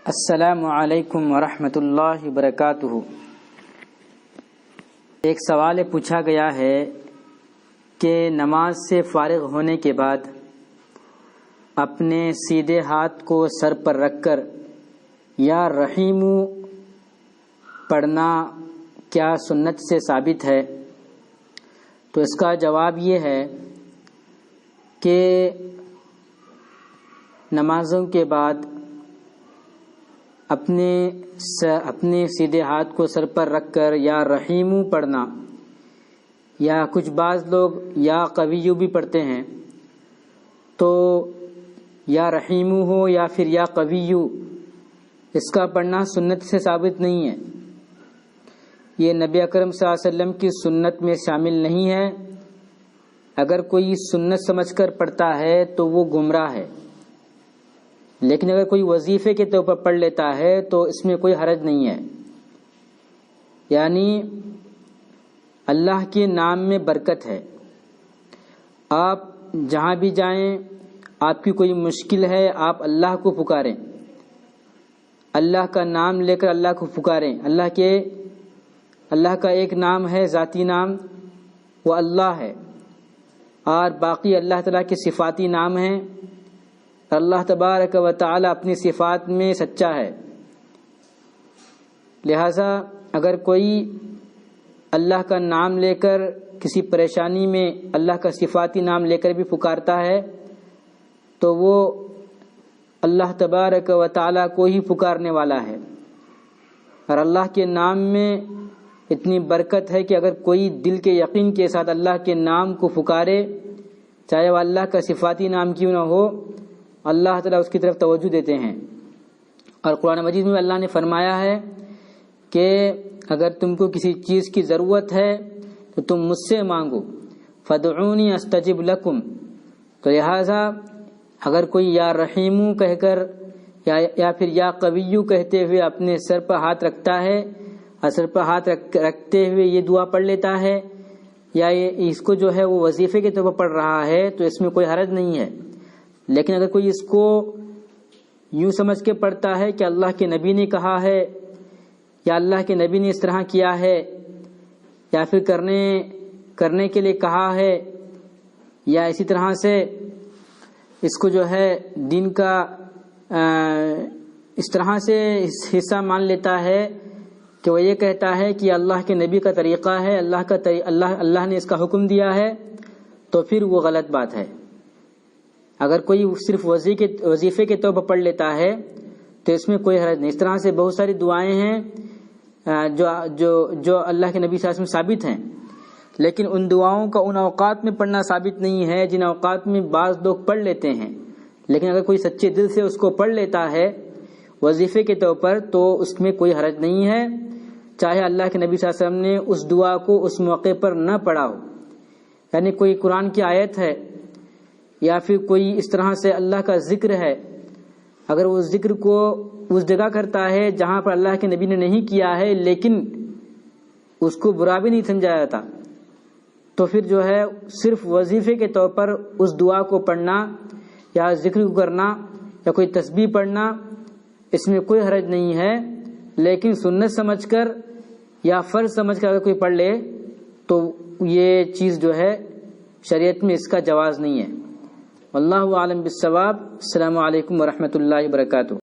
السلام علیکم ورحمۃ اللہ وبرکاتہ۔ ایک سوال پوچھا گیا ہے کہ نماز سے فارغ ہونے کے بعد اپنے سیدھے ہاتھ کو سر پر رکھ کر یا رحیم پڑھنا کیا سنت سے ثابت ہے؟ تو اس کا جواب یہ ہے کہ نمازوں کے بعد اپنے سیدھے ہاتھ کو سر پر رکھ کر یا رحیم پڑھنا، یا کچھ بعض لوگ یا قویو بھی پڑھتے ہیں، تو یا رحیم ہو یا پھر یا قویو، اس کا پڑھنا سنت سے ثابت نہیں ہے۔ یہ نبی اکرم صلی اللہ علیہ وسلم کی سنت میں شامل نہیں ہے۔ اگر کوئی سنت سمجھ کر پڑھتا ہے تو وہ گمراہ ہے، لیکن اگر کوئی وظیفے کے طور پر پڑھ لیتا ہے تو اس میں کوئی حرج نہیں ہے۔ یعنی اللہ کے نام میں برکت ہے۔ آپ جہاں بھی جائیں، آپ کی کوئی مشکل ہے، آپ اللہ کو پکاریں، اللہ کا نام لے کر اللہ کو پکاریں۔ اللہ کا ایک نام ہے، ذاتی نام، وہ اللہ ہے، اور باقی اللہ تعالیٰ کے صفاتی نام ہیں۔ اللہ تبارک و تعالی اپنی صفات میں سچا ہے، لہذا اگر کوئی اللہ کا نام لے کر کسی پریشانی میں اللہ کا صفاتی نام لے کر بھی پکارتا ہے تو وہ اللہ تبارک و تعالی کو ہی پکارنے والا ہے۔ اور اللہ کے نام میں اتنی برکت ہے کہ اگر کوئی دل کے یقین کے ساتھ اللہ کے نام کو پکارے، چاہے وہ اللہ کا صفاتی نام کیوں نہ ہو، اللہ تعالیٰ اس کی طرف توجہ دیتے ہیں۔ اور قرآن مجید میں اللہ نے فرمایا ہے کہ اگر تم کو کسی چیز کی ضرورت ہے تو تم مجھ سے مانگو، فادعونی استجب لکم۔ تو لہٰذا اگر کوئی یا رحیم کہہ کر یا پھر یا قویو کہتے ہوئے اپنے سر پر ہاتھ رکھتا ہے، اور سر پر ہاتھ رکھتے ہوئے یہ دعا پڑھ لیتا ہے، یا اس کو جو ہے وہ وظیفے کے طور پر پڑھ رہا ہے، تو اس میں کوئی حرج نہیں ہے۔ لیکن اگر کوئی اس کو یوں سمجھ کے پڑھتا ہے کہ اللہ کے نبی نے کہا ہے، یا اللہ کے نبی نے اس طرح کیا ہے، یا پھر کرنے کے لیے کہا ہے، یا اسی طرح سے اس کو جو ہے دین کا اس طرح سے حصہ مان لیتا ہے کہ وہ یہ کہتا ہے کہ اللہ کے نبی کا طریقہ ہے، اللہ نے اس کا حکم دیا ہے، تو پھر وہ غلط بات ہے۔ اگر کوئی صرف وظیفے کے طور پر پڑھ لیتا ہے تو اس میں کوئی حرج نہیں۔ اس طرح سے بہت ساری دعائیں ہیں جو اللہ کے نبی صلی اللہ علیہ وسلم ثابت ہیں، لیکن ان دعاؤں کا ان اوقات میں پڑھنا ثابت نہیں ہے جن اوقات میں بعض لوگ پڑھ لیتے ہیں۔ لیکن اگر کوئی سچے دل سے اس کو پڑھ لیتا ہے وظیفے کے طور پر تو اس میں کوئی حرج نہیں ہے، چاہے اللہ کے نبی صلی اللہ علیہ وسلم نے اس دعا کو اس موقع پر نہ پڑھا ہو۔ یعنی کوئی قرآن کی آیت ہے یا پھر کوئی اس طرح سے اللہ کا ذکر ہے، اگر وہ ذکر کو اس جگہ کرتا ہے جہاں پر اللہ کے نبی نے نہیں کیا ہے لیکن اس کو برا بھی نہیں سمجھا جاتا، تو پھر جو ہے صرف وظیفے کے طور پر اس دعا کو پڑھنا یا ذکر کو کرنا یا کوئی تسبیح پڑھنا، اس میں کوئی حرج نہیں ہے۔ لیکن سنت سمجھ کر یا فرض سمجھ کر اگر کوئی پڑھ لے تو یہ چیز جو ہے شریعت میں اس کا جواز نہیں ہے۔ واللہ اعلم بالصواب۔ السلام علیکم ورحمۃ اللہ وبرکاتہ۔